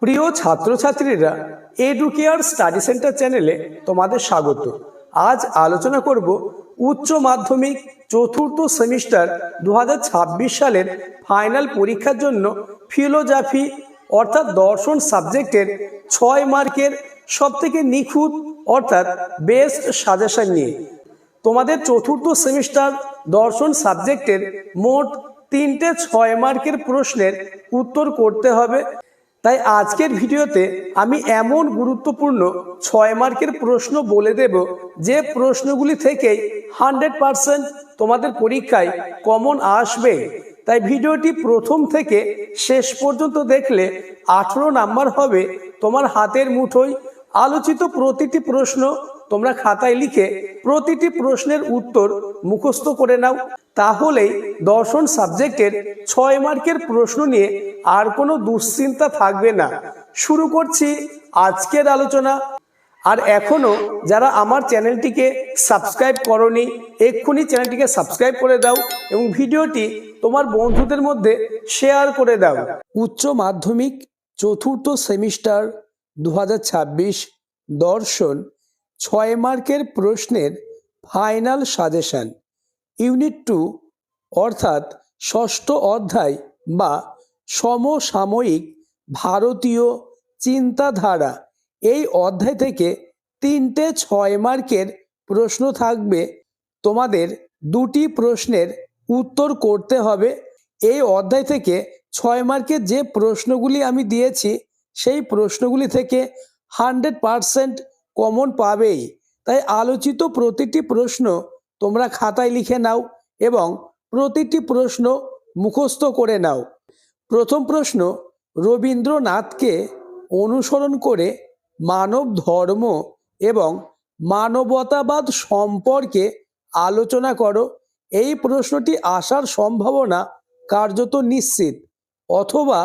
প্রিয় ছাত্রছাত্রীরা, educare study centre চ্যানেলে তোমাদের স্বাগত। আজ আলোচনা করব উচ্চ মাধ্যমিক চতুর্থ সেমিস্টার 2026 সালের ফাইনাল পরীক্ষার জন্য ফিলোজফি অর্থাৎ দর্শন সাবজেক্টের 6 মার্কের সবথেকে নিখুঁত অর্থাৎ বেস্ট সাজেশন নিয়ে। তোমাদের চতুর্থ সেমিস্টার দর্শন সাবজেক্টের মোট 3টে 6 মার্কের প্রশ্নের উত্তর করতে হবে। তাই আজকের ভিডিওতে আমি এমন গুরুত্বপূর্ণ 6 মার্কের প্রশ্ন বলে দেব যে প্রশ্নগুলি থেকেই 100% তোমাদের পরীক্ষায় কমন আসবে। তাই ভিডিওটি প্রথম থেকে শেষ পর্যন্ত দেখলে 18 নাম্বার হবে তোমার হাতের মুঠোয়। আলোচিত প্রতিটি প্রশ্ন তোমরা খাতায় লিখে প্রতিটি প্রশ্নের উত্তর মুখস্থ করে নাও, তাহলেই দর্শন সাবজেক্টের 6 মার্কের প্রশ্ন নিয়ে আর কোনো দুশ্চিন্তা থাকবে না। শুরু করছি আজকের আলোচনা। আর এখনো যারা আমার চ্যানেলটিকে সাবস্ক্রাইব করনি, এক্ষুনি চ্যানেলটিকে সাবস্ক্রাইব করে দাও এবং ভিডিওটি তোমার বন্ধুদের মধ্যে শেয়ার করে দাও। উচ্চ মাধ্যমিক চতুর্থ সেমিস্টার 2026 দর্শন 6 মার্কের প্রশ্নের ফাইনাল সাজেশন ইউনিট 2 অর্থাৎ ষষ্ঠ অধ্যায় বা সমসাময়িক ভারতীয় চিন্তাধারা। এই অধ্যায় থেকে 3টে 6 মার্কের প্রশ্ন থাকবে। তোমাদের 2টি প্রশ্নের উত্তর করতে হবে। এই অধ্যায় থেকে 6 মার্কের যে প্রশ্নগুলি আমি দিয়েছি সেই প্রশ্নগুলি থেকে 100% কমন পাবেই। তাই আলোচিত প্রতিটি প্রশ্ন তোমরা খাতায় লিখে নাও এবং প্রতিটি প্রশ্ন মুখস্থ করে নাও। প্রথম প্রশ্ন, রবীন্দ্রনাথকে অনুসরণ করে মানব ধর্ম এবং মানবতাবাদ সম্পর্কে আলোচনা করো। এই প্রশ্নটি আসার সম্ভাবনা কার্যত নিশ্চিত। অথবা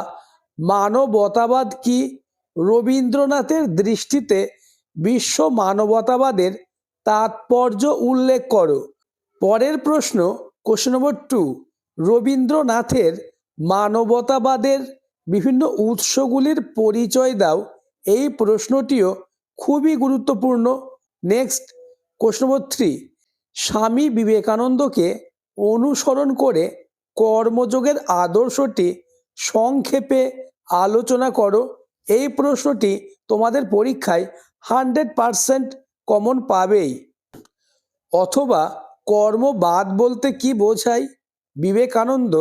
মানবতাবাদ কি, রবীন্দ্রনাথের দৃষ্টিতে বিশ্ব মানবতাবাদের তাৎপর্য উল্লেখ করো। পরের প্রশ্ন, কোশ্চেন নম্বর 2, রবীন্দ্রনাথের মানবতাবাদের বিভিন্ন উৎসগুলির পরিচয় দাও। এই প্রশ্নটিও খুবই গুরুত্বপূর্ণ। নেক্সট, কোশ্চেন নম্বর 3, স্বামী বিবেকানন্দকে অনুসরণ করে কর্মযোগের আদর্শটি সংক্ষেপে আলোচনা করো। এই প্রশ্নটি তোমাদের পরীক্ষায় 100% কমন পাবেই। অথবা কর্মবাদ বলতে কি বোঝায়? বিবেকানন্দ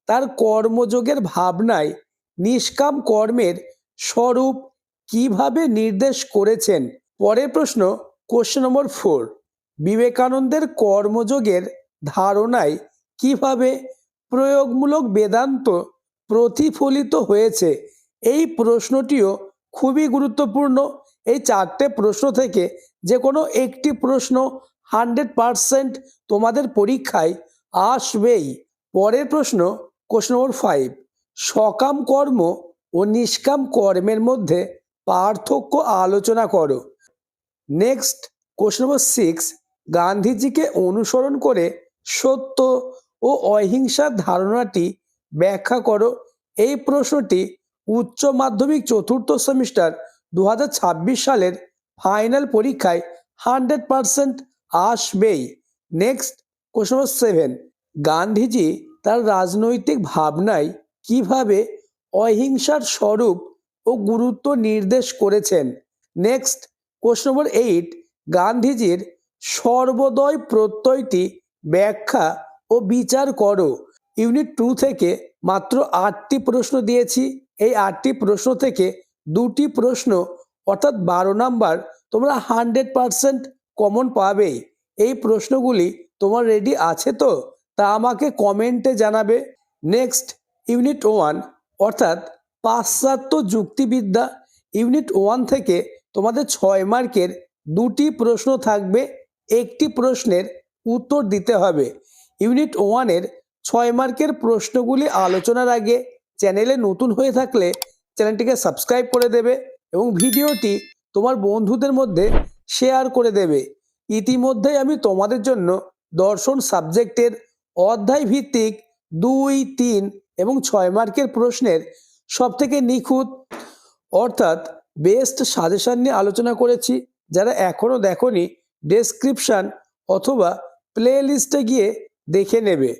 তার কর্মযোগের ভাবনায় নিষ্কাম কর্মের স্বরূপ কিভাবে নির্দেশ করেছেন। পরের প্রশ্ন, কোশ্চেন নম্বর 4, বিবেকানন্দের কর্মযোগের ধারণায় কিভাবে প্রয়োগমূলক বেদান্ত প্রতিফলিত হয়েছে। এই প্রশ্নটিও খুবই গুরুত্বপূর্ণ। এই 4টে প্রশ্ন থেকে যে কোনো একটি প্রশ্ন 100% তোমাদের পরীক্ষায় আসবেই। পরের প্রশ্ন, কোশ্চেন নম্বর 5, সকাম কর্ম ও নিষ্কাম কর্মের মধ্যে পার্থক্য আলোচনা করো। নেক্সট, কোশ্চেন নম্বর 6, গান্ধীজিকে অনুসরণ করে সত্য ও অহিংসার ধারণাটি ব্যাখ্যা করো। এই প্রশ্নটি উচ্চ মাধ্যমিক চতুর্থ সেমিস্টার 2026 সালের ফাইনাল পরীক্ষায় 100% আসবেই। নেক্সট, কোশ্চেন নম্বর 7, গান্ধীজি তার রাজনৈতিক ভাবনায় কিভাবে অহিংসার স্বরূপ ও গুরুত্ব নির্দেশ করেছেন। নেক্সট, কোশ্চেন নম্বর 8, গান্ধীজির সর্বোদয় প্রত্যয়টি ব্যাখ্যা ও বিচার করো। ইউনিট 2 থেকে মাত্র 8টি প্রশ্ন দিয়েছি। এই 8টি প্রশ্ন থেকে 2টি প্রশ্ন অর্থাৎ 12 নাম্বার তোমরা 100% কমন পাবে। এই প্রশ্নগুলি তোমার রেডি আছে তো? তা আমাকে কমেন্টে জানাবে। নেক্সট, ইউনিট 1 অর্থাৎ পাশ্চাত্য যুক্তিবিদ্যা। ইউনিট 1 থেকে তোমাদের 6 মার্কের 2টি প্রশ্ন থাকবে। একটি প্রশ্নের উত্তর দিতে হবে। ইউনিট 1-এর 6 মার্কের প্রশ্নগুলি আলোচনার আগে চ্যানেলে নতুন হয়ে থাকলে চ্যানেলটিকে সাবস্ক্রাইব করে দেবে এবং ভিডিওটি তোমার বন্ধুদের মধ্যে শেয়ার করে দেবে। ইতিমধ্যেই আমি তোমাদের জন্য দর্শন সাবজেক্টের অধ্যায় ভিত্তিক 2, 3 এবং 6 মার্কের প্রশ্নের সবথেকে নিখুঁত অর্থাৎ বেস্ট সাজেশন নিয়ে আলোচনা করেছি। যারা এখনও দেখোনি ডেসক্রিপশান অথবা প্লে লিস্টে গিয়ে দেখে নেবে।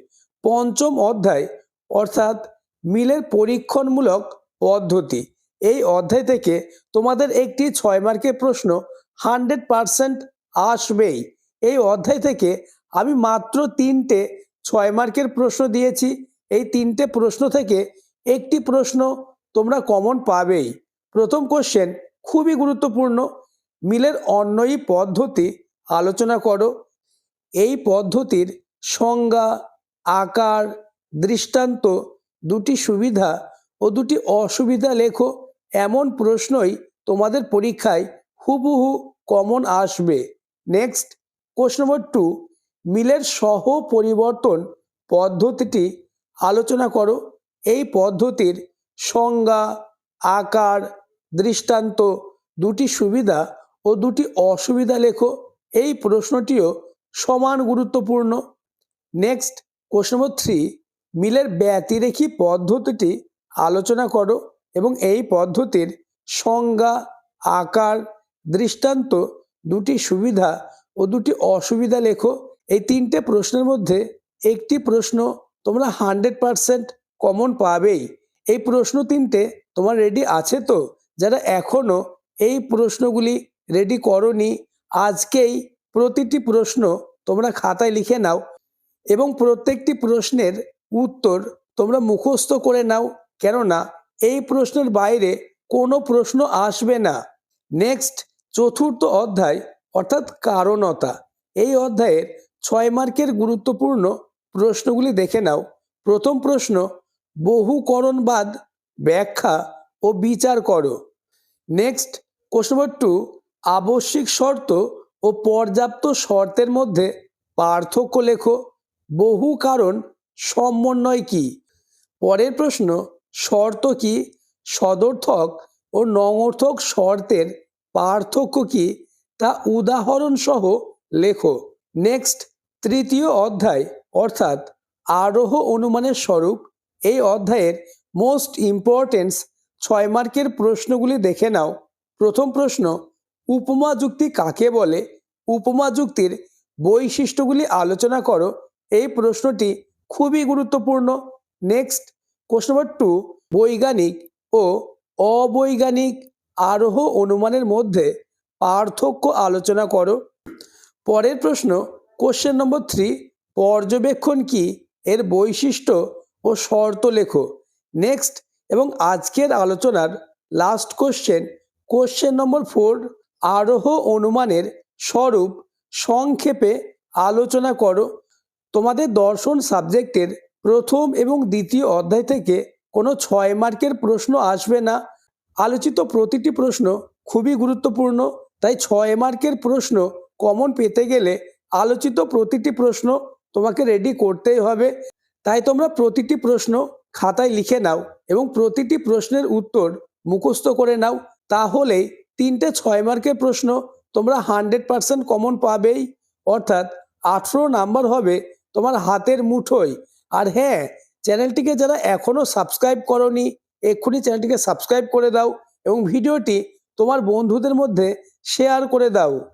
পঞ্চম অধ্যায় অর্থাৎ মিলের পরীক্ষণমূলক পদ্ধতি, এই অধ্যায় থেকে তোমাদের একটি 6 মার্কের প্রশ্ন 100% আসবেই। এই অধ্যায় থেকে আমি মাত্র 3টে 6 মার্কের প্রশ্ন দিয়েছি। এই 3টে প্রশ্ন থেকে একটি প্রশ্ন তোমরা কমন পাবেই। প্রথম কোশ্চেন খুবই গুরুত্বপূর্ণ, মিলের অন্বয়ী পদ্ধতি আলোচনা করো। এই পদ্ধতির সংজ্ঞা, আকার, দৃষ্টান্ত, দুটি সুবিধা ও দুটি অসুবিধা লেখো। এমন প্রশ্নই তোমাদের পরীক্ষায় হুবহু কমন আসবে। নেক্সট কোশ্চেন নম্বর 2, মিলের সহ পরিবর্তন পদ্ধতিটি আলোচনা করো। এই পদ্ধতির সংজ্ঞা, আকার, দৃষ্টান্ত, দুটি সুবিধা ও দুটি অসুবিধা লেখো। এই প্রশ্নটিও সমান গুরুত্বপূর্ণ। নেক্সট কোশ্চেন নম্বর 3, মিলের ব্যতিরেখী পদ্ধতিটি আলোচনা করো এবং এই পদ্ধতির সংজ্ঞা, আকার, দৃষ্টান্ত, দুটি সুবিধা ও দুটি অসুবিধা লেখো। এই 3টে প্রশ্নের মধ্যে একটি প্রশ্ন তোমরা 100% কমন পাবেই। এই প্রশ্ন 3টে তোমার রেডি আছে তো? যারা এখনও এই প্রশ্নগুলি রেডি করোনি, আজকেই প্রতিটি প্রশ্ন তোমরা খাতায় লিখে নাও এবং প্রত্যেকটি প্রশ্নের উত্তর তোমরা মুখস্থ করে নাও, কেননা এই প্রশ্নের বাইরে কোনো প্রশ্ন আসবে না। নেক্সট চতুর্থ অধ্যায় অর্থাৎ কারণতা, এই অধ্যায়ের 6 মার্কের গুরুত্বপূর্ণ প্রশ্নগুলি দেখে নাও। প্রথম প্রশ্ন, বহুকরণবাদ ব্যাখ্যা ও বিচার করো। নেক্সট কোশ্চেন নম্বর 2, আবশ্যিক শর্ত ও পর্যাপ্ত শর্তের মধ্যে পার্থক্য লেখো। বহু কারণ সমন্বয় কি? পরের প্রশ্ন, শর্ত কি, সদর্থক ও নঙর্থক শর্তের পার্থক্য কি তা উদাহরণ সহ লেখো। নেক্সট তৃতীয় অধ্যায় অর্থাৎ আরোহ অনুমানের স্বরূপ, এই অধ্যায়ের মোস্ট ইম্পর্টেন্স 6 মার্কের প্রশ্নগুলি দেখে নাও। প্রথম প্রশ্ন, উপমা যুক্তি কাকে বলে? উপমা যুক্তির বৈশিষ্ট্যগুলি আলোচনা করো। এই প্রশ্নটি খুবই গুরুত্বপূর্ণ। নেক্সট কোশ্চেন নম্বর 2, বৈজ্ঞানিক ও অবৈজ্ঞানিক আরোহ অনুমানের মধ্যে পার্থক্য আলোচনা করো। পরের প্রশ্ন কোশ্চেন নম্বর 3, পর্যবেক্ষণ কি, এর বৈশিষ্ট্য ও শর্ত লেখো। নেক্সট এবং আজকের আলোচনার লাস্ট কোশ্চেন নম্বর 4, আরোহ অনুমানের স্বরূপ সংক্ষেপে আলোচনা করো। তোমাদের দর্শন সাবজেক্টের প্রথম এবং দ্বিতীয় অধ্যায় থেকে কোনো 6 মার্কের প্রশ্ন আসবে না। আলোচিত প্রতিটি প্রশ্ন খুবই গুরুত্বপূর্ণ, তাই 6 মার্কের প্রশ্ন কমন পেতে গেলে আলোচিত প্রতিটি প্রশ্ন তোমাকে রেডি করতেই হবে। তাই তোমরা প্রতিটি প্রশ্ন খাতায় লিখে নাও এবং প্রতিটি প্রশ্নের উত্তর মুখস্থ করে নাও, তাহলেই 3টে 6 মার্কের প্রশ্ন তোমরা 100% কমন পাবেই, অর্থাৎ 18 নাম্বার হবে তোমার হাতের মুঠোয়। আর হ্যাঁ, চ্যানেলটিকে যারা এখনও সাবস্ক্রাইব করোনি, এক্ষুনি চ্যানেলটিকে সাবস্ক্রাইব করে দাও এবং ভিডিওটি তোমার বন্ধুদের মধ্যে শেয়ার করে দাও।